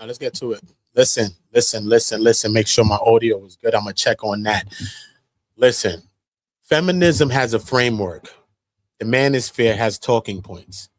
let's get to it. Listen. Make sure my audio is good. I'm gonna check on that. Listen, feminism has a framework. The manosphere has talking points.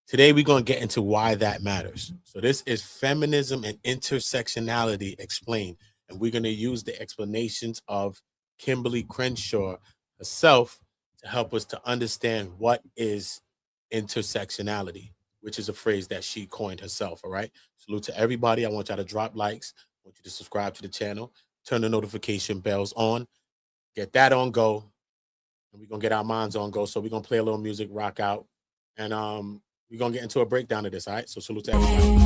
Today we're gonna get into why that matters. So this is feminism and intersectionality explained, and we're gonna use the explanations of Kimberlé Crenshaw herself to help us to understand what is intersectionality, which is a phrase that she coined herself. All right. Salute to everybody. I want y'all to drop likes. I want you to subscribe to the channel, turn the notification bells on, get that on go, and we're gonna get our minds on go. So we're gonna play a little music, rock out, and we're gonna get into a breakdown of this. All right. So salute to everybody.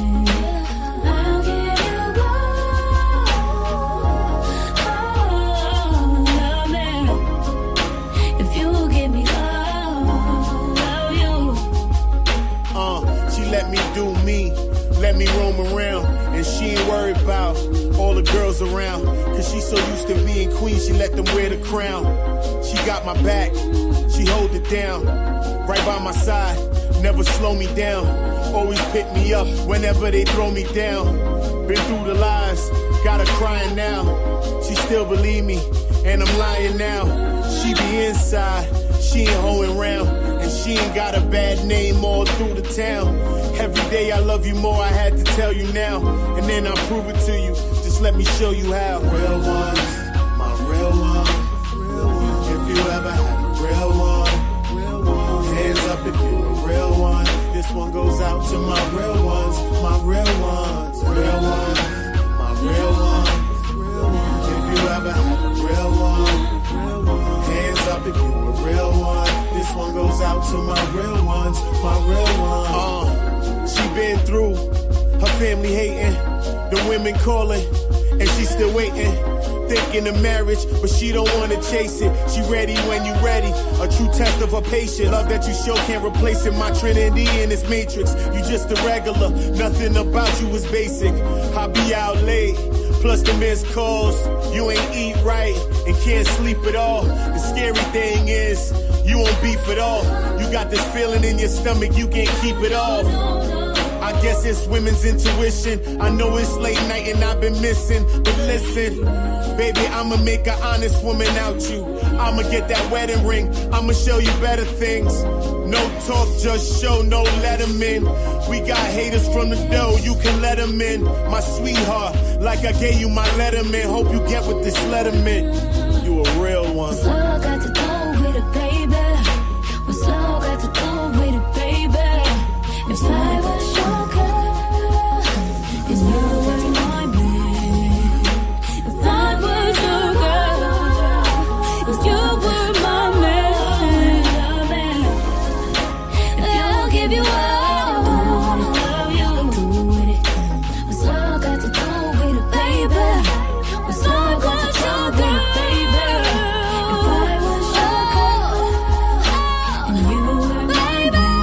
Let me do me, let me roam around, and she ain't worried about all the girls around, cause she so used to being queen, she let them wear the crown. She got my back, she hold it down, right by my side, never slow me down, always pick me up whenever they throw me down. Been through the lies, got her crying now, she still believe me, and I'm lying now. She be inside, she ain't hoeing around, and she ain't got a bad name all through the town. Every day I love you more, I had to tell you now, and then I'll prove it to you, just let me show you how. Real ones, my real one. If you ever had a real one, hands up if you a real one. This one goes out to my real ones, my real ones. Real ones, my real one. If you ever had a real one, hands up if you a real one. This one goes out to my real ones, my real ones. She been through, her family hating, the women calling, and she still waiting, thinking of marriage, but she don't want to chase it. She ready when you ready, a true test of her patience. Love that you show can't replace it, my Trinity in this matrix. You just a regular, nothing about you is basic. I be out late, plus the missed calls. You ain't eat right and can't sleep at all. The scary thing is, you won't beef at all. You got this feeling in your stomach, you can't keep it off. I guess it's women's intuition. I know it's late night and I've been missing, but listen, baby, I'ma make an honest woman out you. I'ma get that wedding ring, I'ma show you better things. No talk, just show, no let 'em in. We got haters from the door, you can let 'em in. My sweetheart, like I gave you my letterman. Hope you get what this letter meant. You a real one. What's love got to do with it, baby? What's love got to do with it, baby? If I was your girl, it's you were my man. If I was your girl, it's you were my man. If I'll give you all, you do with it. What's love got to do with it, baby? What's love got to do with it, baby? If I was your girl, and you were my man.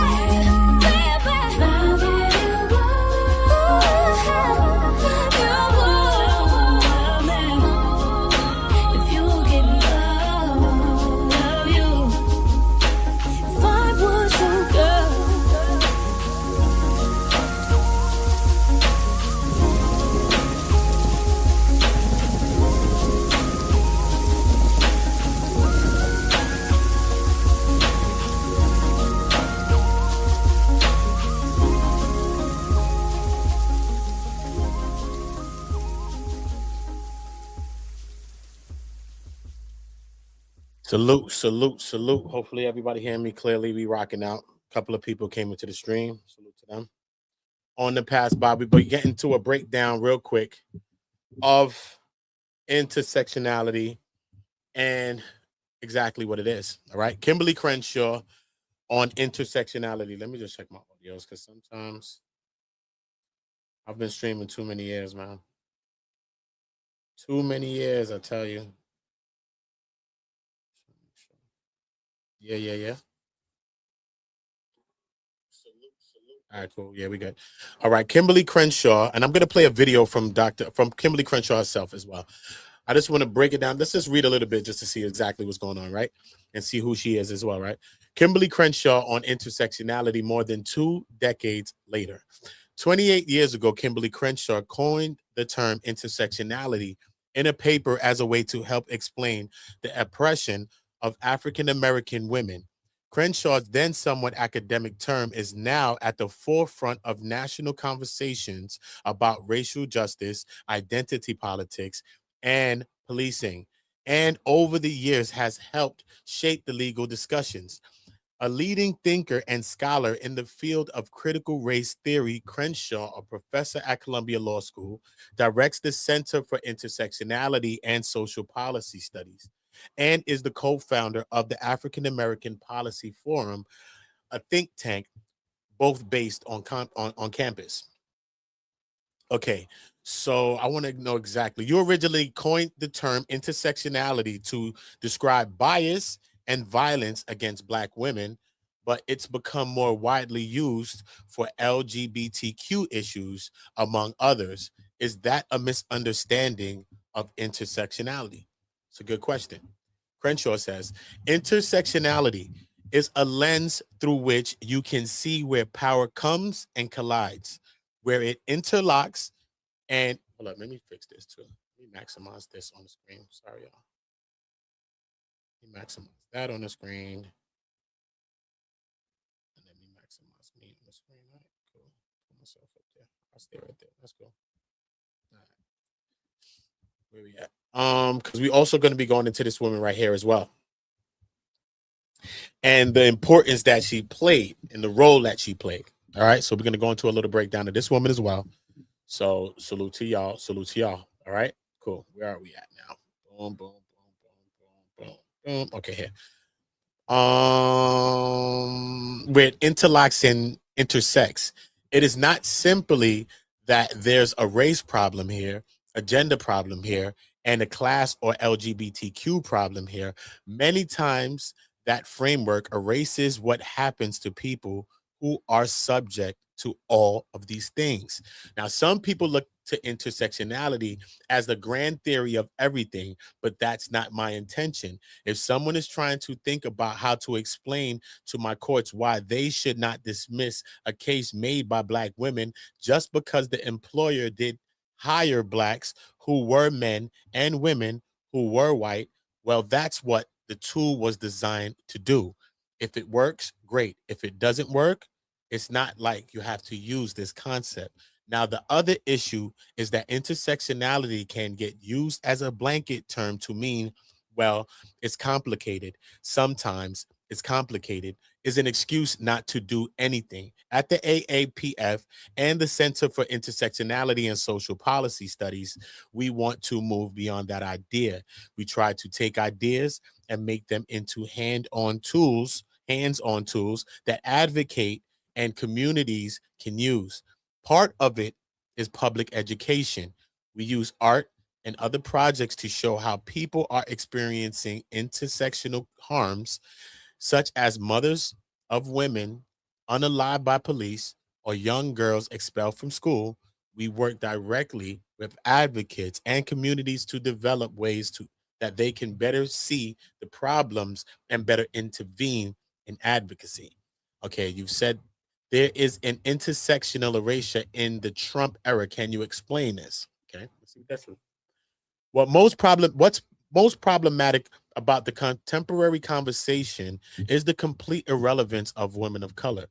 Salute. Hopefully everybody hearing me clearly. We rocking out. A couple of people came into the stream. Salute to them. On the pass, Bobby, but get into a breakdown real quick of intersectionality and exactly what it is. All right. Kimberlé Crenshaw on intersectionality. Let me just check my audios because sometimes I've been streaming too many years, man. Too many years, I tell you. Yeah. All right, cool. Yeah, we good. All right, Kimberlé Crenshaw, and I'm gonna play a video from Kimberlé Crenshaw herself as well. I just want to break it down. Let's just read a little bit just to see exactly what's going on, right? And see who she is as well, right? Kimberlé Crenshaw on intersectionality more than 2 decades later. 28 years ago, Kimberlé Crenshaw coined the term intersectionality in a paper as a way to help explain the oppression of African American women. Crenshaw's then somewhat academic term is now at the forefront of national conversations about racial justice, identity politics, and policing, and over the years has helped shape the legal discussions. A leading thinker and scholar in the field of critical race theory, Crenshaw, a professor at Columbia Law School, directs the Center for Intersectionality and Social Policy Studies, and is the co-founder of the African American Policy Forum, a think tank both based on campus. Okay, so I want to know exactly. You originally coined the term intersectionality to describe bias and violence against Black women, but it's become more widely used for LGBTQ issues, among others. Is that a misunderstanding of intersectionality? It's a good question. Crenshaw says intersectionality is a lens through which you can see where power comes and collides, where it interlocks and hold up, let me fix this too. Let me maximize this on the screen. Sorry, y'all. Let me maximize that on the screen. And let me maximize me on the screen. All right, cool. Put myself up there. I'll stay right there. Let's go. All right. Where we at? Because we also going to be going into this woman right here as well. And the importance that she played and the role that she played. All right. So we're going to go into a little breakdown of this woman as well. So salute to y'all. Salute to y'all. All right. Cool. Where are we at now? Boom, boom, boom, boom, boom, boom, boom. Okay, here. Where it interlocks and intersects. It is not simply that there's a race problem here, a gender problem here, and a class or LGBTQ problem here. Many times that framework erases what happens to people who are subject to all of these things. Now, some people look to intersectionality as the grand theory of everything, but that's not my intention. If someone is trying to think about how to explain to my courts why they should not dismiss a case made by Black women just because the employer did hire Blacks who were men and women who were white, well, that's what the tool was designed to do. If it works, great. If it doesn't work, it's not like you have to use this concept. Now, the other issue is that intersectionality can get used as a blanket term to mean, well, it's complicated. Sometimes it's complicated is an excuse not to do anything. At the AAPF and the Center for Intersectionality and Social Policy Studies, we want to move beyond that idea. We try to take ideas and make them into hands-on tools that advocate and communities can use. Part of it is public education. We use art and other projects to show how people are experiencing intersectional harms, such as mothers of women unalived by police or young girls expelled from school. We work directly with advocates and communities to develop ways to that they can better see the problems and better intervene in advocacy. Okay, you've said there is an intersectional erasure in the Trump era. Can you explain this? Okay, let's see what that's. What's most problematic about the contemporary conversation is the complete irrelevance of women of color.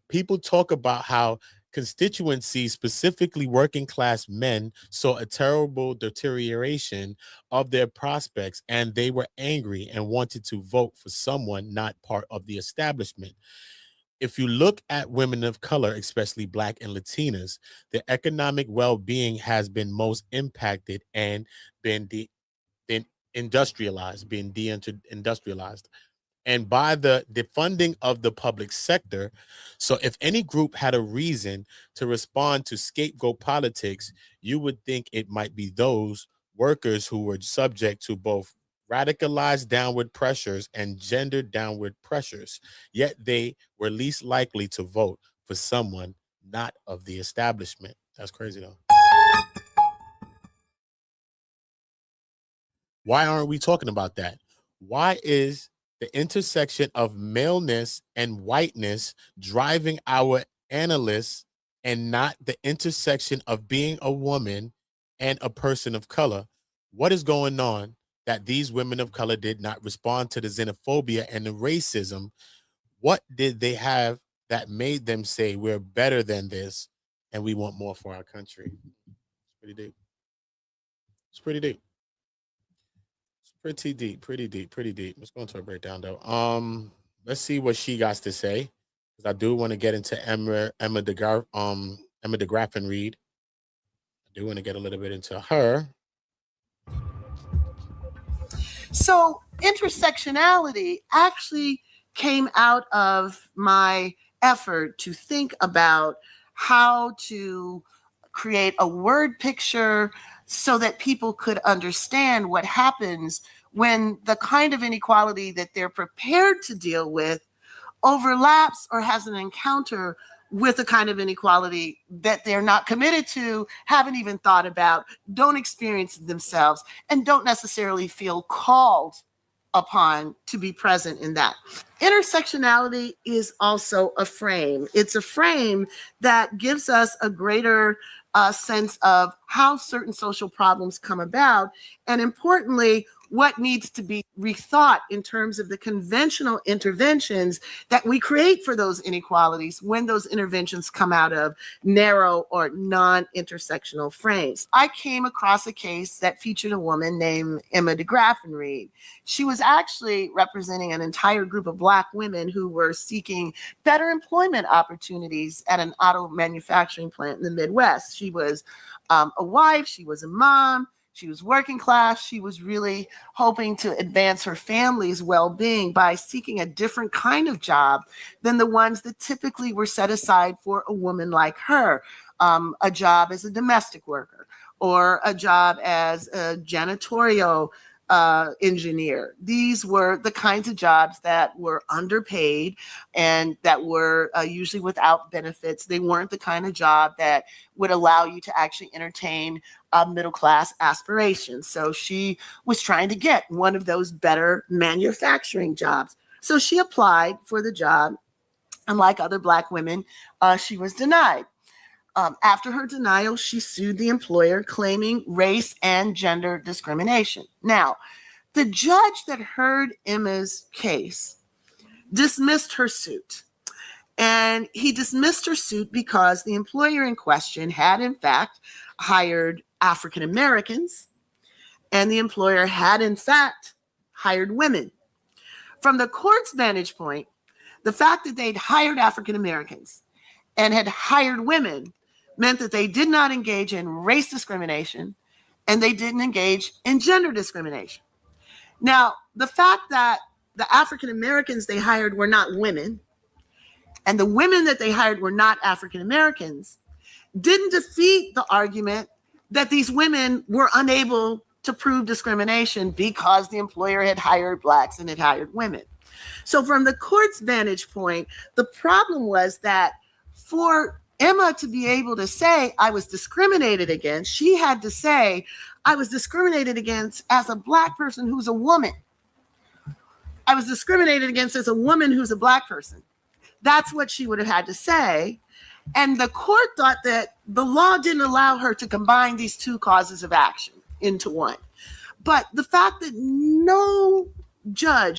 People talk about how constituencies, specifically working class men, saw a terrible deterioration of their prospects and they were angry and wanted to vote for someone not part of the establishment. If you look at women of color, especially Black and Latinas, their economic well-being has been most impacted and been industrialized, being deindustrialized, and by the defunding of the public sector. So if any group had a reason to respond to scapegoat politics, you would think it might be those workers who were subject to both radicalized downward pressures and gender downward pressures, yet they were least likely to vote for someone not of the establishment. That's crazy though. Why aren't we talking about that? Why is the intersection of maleness and whiteness driving our analysts and not the intersection of being a woman and a person of color? What is going on that these women of color did not respond to the xenophobia and the racism? What did they have that made them say we're better than this and we want more for our country? It's pretty deep. It's pretty deep. It's pretty deep, pretty deep, pretty deep. Let's go into a breakdown though. Let's see what she got to say. Because I do want to get into Emma DeGraff and Reed. I do want to get a little bit into her. So intersectionality actually came out of my effort to think about how to create a word picture so that people could understand what happens when the kind of inequality that they're prepared to deal with overlaps or has an encounter with the kind of inequality that they're not committed to, haven't even thought about, don't experience themselves, and don't necessarily feel called upon to be present in that. Intersectionality is also a frame. It's a frame that gives us a greater sense of how certain social problems come about, and importantly, what needs to be rethought in terms of the conventional interventions that we create for those inequalities when those interventions come out of narrow or non-intersectional frames. I came across a case that featured a woman named Emma DeGraff and Reed. She was actually representing an entire group of Black women who were seeking better employment opportunities at an auto manufacturing plant in the Midwest. She was a wife, she was a mom, she was working class. She was really hoping to advance her family's well-being by seeking a different kind of job than the ones that typically were set aside for a woman like her. A job as a domestic worker or a job as a janitorial engineer. These were the kinds of jobs that were underpaid and that were usually without benefits. They weren't the kind of job that would allow you to actually entertain middle-class aspirations. So she was trying to get one of those better manufacturing jobs. So she applied for the job. And like other Black women, she was denied. After her denial, she sued the employer, claiming race and gender discrimination. Now, the judge that heard Emma's case dismissed her suit. And he dismissed her suit because the employer in question had, in fact, hired African Americans, and the employer had, in fact, hired women. From the court's vantage point, the fact that they'd hired African Americans and had hired women meant that they did not engage in race discrimination and they didn't engage in gender discrimination. Now, the fact that the African Americans they hired were not women and the women that they hired were not African Americans didn't defeat the argument that these women were unable to prove discrimination because the employer had hired Blacks and had hired women. So from the court's vantage point, the problem was that for Emma to be able to say, I was discriminated against, she had to say, I was discriminated against as a Black person who's a woman. I was discriminated against as a woman who's a Black person. That's what she would have had to say. And the court thought that the law didn't allow her to combine these two causes of action into one. But the fact that no judge